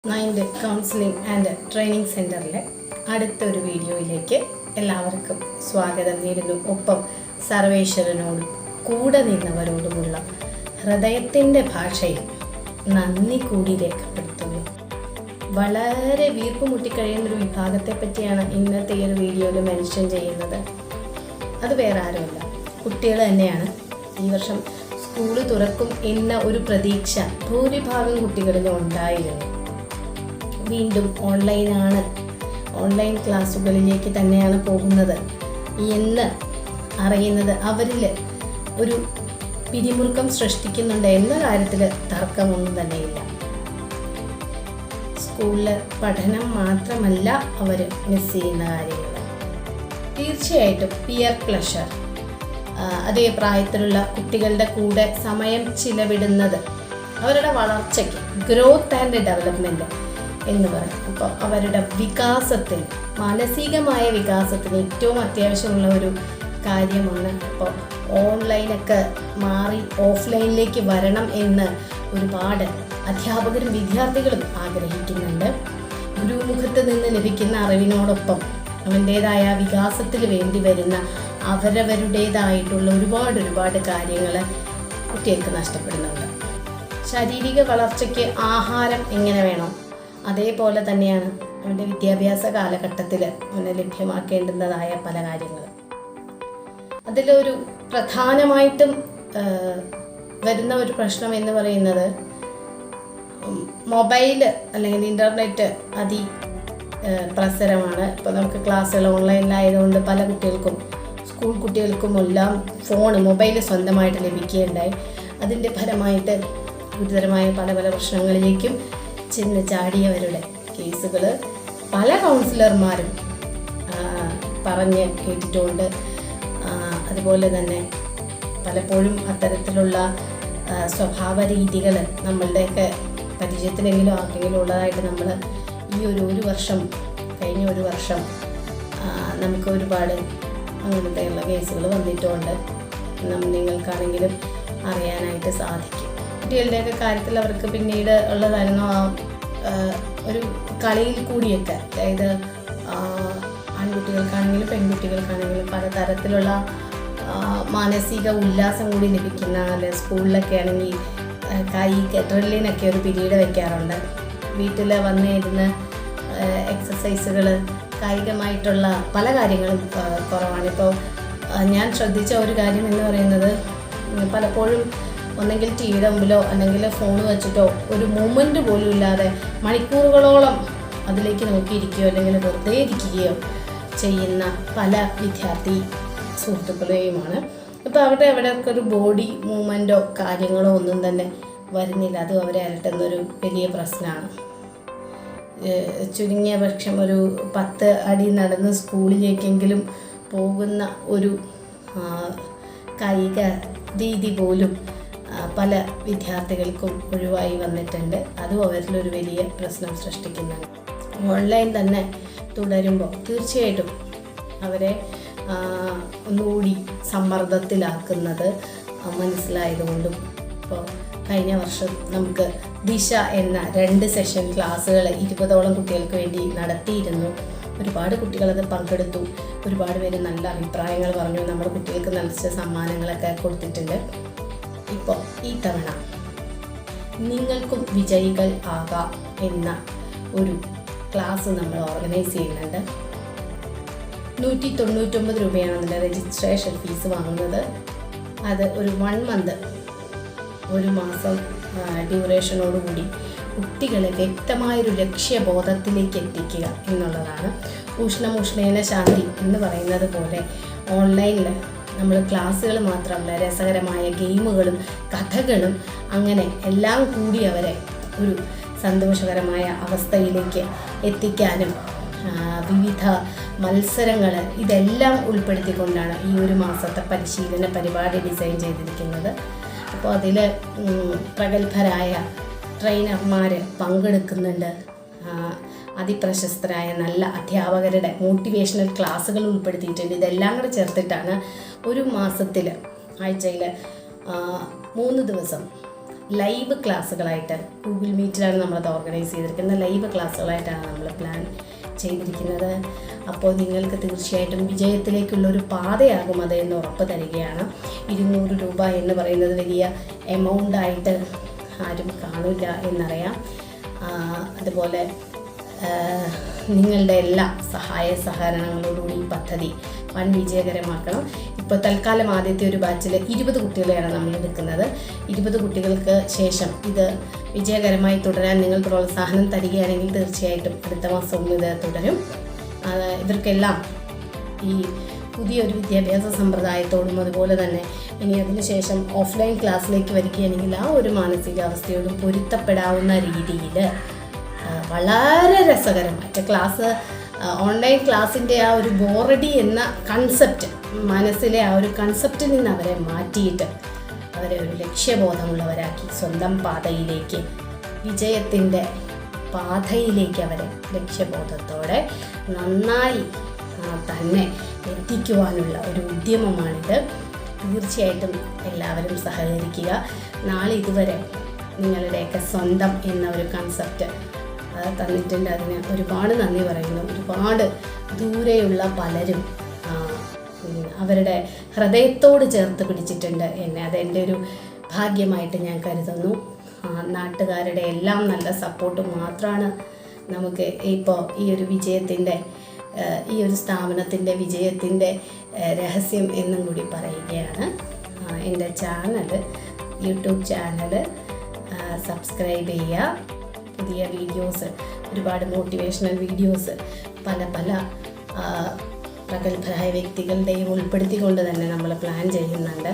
Mind counselling and training സെൻറ്ററിലെ അടുത്തൊരു വീഡിയോയിലേക്ക് എല്ലാവർക്കും സ്വാഗതം നേരുന്നു. ഒപ്പം സർവേശ്വരനോടും കൂടെ നിന്നവരോടുമുള്ള ഹൃദയത്തിൻ്റെ ഭാഷയിൽ നന്ദി കൂടി രേഖപ്പെടുത്തുന്നു. വളരെ വീർപ്പ് മുട്ടിക്കഴിയുന്നൊരു വിഭാഗത്തെ പറ്റിയാണ് ഇന്നത്തെ ഈ ഒരു വീഡിയോയിൽ മെൻഷൻ ചെയ്യുന്നത്. അത് വേറെ ആരുമല്ല, കുട്ടികൾ തന്നെയാണ്. ഈ വർഷം സ്കൂൾ തുറക്കും എന്ന ഒരു പ്രതീക്ഷ ഭൂരിഭാഗം കുട്ടികളിലും ഉണ്ടായിരുന്നു. വീണ്ടും ഓൺലൈൻ ക്ലാസ്സുകളിലേക്ക് തന്നെയാണ് പോകുന്നത് എന്ന് അറിയുന്നത് അവരിൽ ഒരു പിരിമുറുക്കം സൃഷ്ടിക്കുന്നുണ്ട് എന്ന കാര്യത്തിൽ തർക്കമൊന്നും തന്നെയില്ല. സ്കൂളിൽ പഠനം മാത്രമല്ല അവർ മിസ് ചെയ്യുന്ന കാര്യങ്ങൾ. തീർച്ചയായിട്ടും പിയർ പ്ലഷർ, അതേ പ്രായത്തിലുള്ള കുട്ടികളുടെ കൂടെ സമയം ചിലവിടുന്നത് അവരുടെ വളർച്ചയ്ക്ക്, ഗ്രോത്ത് ആൻഡ് ഡെവലപ്മെൻറ്റ് എന്ന് പറയും. അപ്പോൾ അവരുടെ വികാസത്തിന്, മാനസികമായ വികാസത്തിന് ഏറ്റവും അത്യാവശ്യമുള്ള ഒരു കാര്യമാണ്. അപ്പോൾ ഓൺലൈനൊക്കെ മാറി ഓഫ്ലൈനിലേക്ക് വരണം എന്ന് ഒരുപാട് അധ്യാപകരും വിദ്യാർത്ഥികളും ആഗ്രഹിക്കുന്നുണ്ട്. ഗുരുമുഖത്ത് നിന്ന് ലഭിക്കുന്ന അറിവിനോടൊപ്പം അവൻ്റേതായ വികാസത്തിൽ വേണ്ടി വരുന്ന അവരവരുടേതായിട്ടുള്ള ഒരുപാട് കാര്യങ്ങൾ കുട്ടികൾക്ക് നഷ്ടപ്പെടുന്നുണ്ട്. ശാരീരിക വളർച്ചയ്ക്ക് ആഹാരം എങ്ങനെ വേണോ അതേപോലെ തന്നെയാണ് അവൻ്റെ വിദ്യാഭ്യാസ കാലഘട്ടത്തിൽ അവന് ലഭ്യമാക്കേണ്ടുന്നതായ പല കാര്യങ്ങളും. അതിലൊരു പ്രധാനമായിട്ടും വരുന്ന ഒരു പ്രശ്നം എന്ന് പറയുന്നത് മൊബൈല് അല്ലെങ്കിൽ ഇൻ്റർനെറ്റ് പ്രസരമാണ്. ഇപ്പോൾ നമുക്ക് ക്ലാസ്സുകൾ ഓൺലൈനിലായതുകൊണ്ട് പല കുട്ടികൾക്കും, സ്കൂൾ കുട്ടികൾക്കുമെല്ലാം മൊബൈൽ സ്വന്തമായിട്ട് ലഭിക്കുകയുണ്ടായി. അതിൻ്റെ ഫലമായിട്ട് ഗുരുതരമായ പല പ്രശ്നങ്ങളിലേക്കും ചെന്ന് ചാടിയവരുടെ കേസുകൾ പല കൗൺസിലർമാരും പറഞ്ഞ് കേട്ടിട്ടുണ്ട്. അതുപോലെ തന്നെ പലപ്പോഴും അത്തരത്തിലുള്ള സ്വഭാവ രീതികൾ നമ്മളുടെയൊക്കെ പരിചയത്തിലെങ്കിലും ആർക്കെങ്കിലും ഉള്ളതായിട്ട് നമ്മൾ ഈ കഴിഞ്ഞ ഒരു വർഷം നമുക്ക് ഒരുപാട് അങ്ങനത്തെയുള്ള കേസുകൾ വന്നിട്ടുണ്ട്. നിങ്ങൾക്കാണെങ്കിലും അറിയാനായിട്ട് സാധിക്കും. കുട്ടികളുടെയൊക്കെ കാര്യത്തിൽ അവർക്ക് പിന്നീട് ഉള്ളതായിരുന്നു ഒരു കളിയിൽ കൂടിയൊക്കെ, അതായത് ആൺകുട്ടികൾക്കാണെങ്കിലും പെൺകുട്ടികൾക്കാണെങ്കിലും പലതരത്തിലുള്ള മാനസിക ഉല്ലാസം കൂടി ലഭിക്കുന്ന, അല്ലെങ്കിൽ സ്കൂളിലൊക്കെ ആണെങ്കിൽ ഡ്രില്ലിനൊക്കെ ഒരു പിരീഡ് വയ്ക്കാറുണ്ട്. വീട്ടിൽ വന്നിരുന്ന് എക്സസൈസുകൾ, കായികമായിട്ടുള്ള പല കാര്യങ്ങളും കുറവാണ്. ഇപ്പോൾ ഞാൻ ശ്രദ്ധിച്ച ഒരു കാര്യം എന്ന് പറയുന്നത്, പലപ്പോഴും ഒന്നെങ്കിൽ ടി വിയുടെ മുമ്പിലോ അല്ലെങ്കിൽ ഫോൺ വെച്ചിട്ടോ ഒരു മൂമെൻറ്റ് പോലും ഇല്ലാതെ മണിക്കൂറുകളോളം അതിലേക്ക് നോക്കിയിരിക്കുകയോ അല്ലെങ്കിൽ വെറുതെ ഇരിക്കുകയോ ചെയ്യുന്ന പല വിദ്യാർത്ഥി സുഹൃത്തുക്കളെയുമാണ്. ഇപ്പോൾ അവിടെ എവിടെയൊക്കെ ഒരു ബോഡി മൂവ്മെൻറ്റോ കാര്യങ്ങളോ ഒന്നും തന്നെ വരുന്നില്ല. അതും അവരെ അലട്ടുന്നൊരു വലിയ പ്രശ്നമാണ്. ചുരുങ്ങിയ പക്ഷം ഒരു 10 അടി നടന്ന് സ്കൂളിലേക്കെങ്കിലും പോകുന്ന ഒരു കായിക രീതി പോലും പല വിദ്യാർത്ഥികൾക്കും ഒഴിവായി വന്നിട്ടുണ്ട്. അതും അവരിലൊരു വലിയ പ്രശ്നം സൃഷ്ടിക്കുന്നുണ്ട്. ഓൺലൈൻ തന്നെ തുടരുമ്പോൾ തീർച്ചയായിട്ടും അവരെ ഒന്നുകൂടി സമ്മർദ്ദത്തിലാക്കുന്നത് മനസ്സിലായതുകൊണ്ടും, ഇപ്പോൾ കഴിഞ്ഞ വർഷം നമുക്ക് ദിശ എന്ന 2 സെഷൻ ക്ലാസ്സുകൾ 20ഓളം കുട്ടികൾക്ക് വേണ്ടി നടത്തിയിരുന്നു. ഒരുപാട് കുട്ടികളത് പങ്കെടുത്തു. ഒരുപാട് പേര് നല്ല അഭിപ്രായങ്ങൾ പറഞ്ഞു. നമ്മുടെ കുട്ടികൾക്ക് നല്ല സമ്മാനങ്ങളൊക്കെ കൊടുത്തിട്ടുണ്ട്. ഇപ്പോൾ ഈ തവണ നിങ്ങൾക്കും വിജയികൾ ആകാം എന്ന ഒരു ക്ലാസ് നമ്മൾ ഓർഗനൈസ് ചെയ്യുന്നുണ്ട്. 199 രൂപയാണ് അതിൻ്റെ രജിസ്ട്രേഷൻ ഫീസ് വാങ്ങുന്നത്. അത് ഒരു 1 മന്ത്, ഒരു മാസം ഡ്യൂറേഷനോടുകൂടി കുട്ടികളെ വ്യക്തമായൊരു ലക്ഷ്യബോധത്തിലേക്ക് എത്തിക്കുക എന്നുള്ളതാണ്. ഉഷ്ണേന ശാന്തി എന്ന് പറയുന്നത് പോലെ ഓൺലൈനിൽ നമ്മൾ ക്ലാസ്സുകൾ മാത്രമല്ല, രസകരമായ ഗെയിമുകളും കഥകളും അങ്ങനെ എല്ലാം കൂടി അവരെ ഒരു സന്തോഷകരമായ അവസ്ഥയിലേക്ക് എത്തിക്കാനും വിവിധ മത്സരങ്ങൾ ഇതെല്ലാം ഉൾപ്പെടുത്തിക്കൊണ്ടാണ് ഈ ഒരു മാസത്തെ പരിശീലന പരിപാടി ഡിസൈൻ ചെയ്തിരിക്കുന്നത്. അപ്പോൾ അതിൽ പ്രഗത്ഭരായ ട്രെയിനർമാർ പങ്കെടുക്കുന്നുണ്ട്. അതിപ്രശസ്തരായ നല്ല അധ്യാപകരുടെ മോട്ടിവേഷണൽ ക്ലാസ്സുകൾ ഉൾപ്പെടുത്തിയിട്ടുണ്ട്. ഇതെല്ലാം കൂടെ ചേർത്തിട്ടാണ് ഒരു മാസത്തിൽ, ആഴ്ചയിൽ 3 ദിവസം ലൈവ് ക്ലാസ്സുകളായിട്ട് ഗൂഗിൾ മീറ്റിലാണ് നമ്മളത് ഓർഗനൈസ് ചെയ്തിരിക്കുന്നത്. ലൈവ് ക്ലാസ്സുകളായിട്ടാണ് നമ്മൾ പ്ലാൻ ചെയ്തിരിക്കുന്നത്. അപ്പോൾ നിങ്ങൾക്ക് തീർച്ചയായിട്ടും വിജയത്തിലേക്കുള്ളൊരു പാതയാകും അത് എന്ന് ഉറപ്പ് തരികയാണ്. 200 രൂപ എന്ന് പറയുന്നത് വലിയ എമൗണ്ടായിട്ട് ആരും കാണില്ല എന്നറിയാം. അതുപോലെ നിങ്ങളുടെ എല്ലാ സഹായ സഹകരണങ്ങളോടുകൂടി ഈ പദ്ധതി വൻ വിജയകരമാക്കണം. ഇപ്പോൾ തൽക്കാലം ആദ്യത്തെ ഒരു ബാച്ചിൽ 20 കുട്ടികളെയാണ് നമ്മൾ എടുക്കുന്നത്. 20 കുട്ടികൾക്ക് ശേഷം ഇത് വിജയകരമായി തുടരാൻ നിങ്ങൾ പ്രോത്സാഹനം തരികയാണെങ്കിൽ തീർച്ചയായിട്ടും അടുത്ത മാസവും ഇത് തുടരും. ഇവർക്കെല്ലാം ഈ പുതിയൊരു വിദ്യാഭ്യാസ സമ്പ്രദായത്തോടും അതുപോലെ തന്നെ ഇനി അതിനുശേഷം ഓഫ്ലൈൻ ക്ലാസ്സിലേക്ക് വരികയാണെങ്കിൽ ആ ഒരു മാനസികാവസ്ഥയോടും പൊരുത്തപ്പെടാവുന്ന രീതിയിൽ വളരെ രസകരമായിട്ട് ക്ലാസ് ഓൺലൈൻ ക്ലാസ്സിൻ്റെ ആ ഒരു ബോറടി എന്ന കൺസെപ്റ്റ് മനസ്സിലെ ആ ഒരു കൺസെപ്റ്റിൽ നിന്ന് അവരെ മാറ്റിയിട്ട് അവരെ ഒരു ലക്ഷ്യബോധമുള്ളവരാക്കി സ്വന്തം പാതയിലേക്ക് വിജയത്തിൻ്റെ പാതയിലേക്ക് അവരെ ലക്ഷ്യബോധത്തോടെ നന്നായി തന്നെ എത്തിക്കുവാനുള്ള ഒരു ഉദ്യമമാണിത്. തീർച്ചയായിട്ടും എല്ലാവരും സഹകരിക്കുക. നാളെ ഇതുവരെ നിങ്ങളുടെയൊക്കെ സ്വന്തം എന്ന ഒരു കൺസെപ്റ്റ് തന്നിട്ടുണ്ട്. അതിന് ഒരുപാട് നന്ദി പറയുന്നു. ഒരുപാട് ദൂരെയുള്ള പലരും അവരുടെ ഹൃദയത്തോട് ചേർത്ത് പിടിച്ചിട്ടുണ്ട് എന്നെ. അതെൻ്റെ ഒരു ഭാഗ്യമായിട്ട് ഞാൻ കരുതുന്നു. നാട്ടുകാരുടെ എല്ലാം നല്ല സപ്പോർട്ട് മാത്രമാണ് നമുക്ക് ഇപ്പോൾ ഈ ഒരു വിജയത്തിൻ്റെ ഈ ഒരു സ്ഥാപനത്തിൻ്റെ വിജയത്തിൻ്റെ രഹസ്യം എന്നും കൂടി പറയുകയാണ്. എൻ്റെ ചാനൽ യൂട്യൂബ് ചാനൽ സബ്സ്ക്രൈബ് ചെയ്യുക. പുതിയ വീഡിയോസ്, ഒരുപാട് മോട്ടിവേഷണൽ വീഡിയോസ് പല പ്രഗത്ഭരായ വ്യക്തികളുടെയും ഉൾപ്പെടുത്തിക്കൊണ്ട് തന്നെ നമ്മൾ പ്ലാൻ ചെയ്യുന്നുണ്ട്.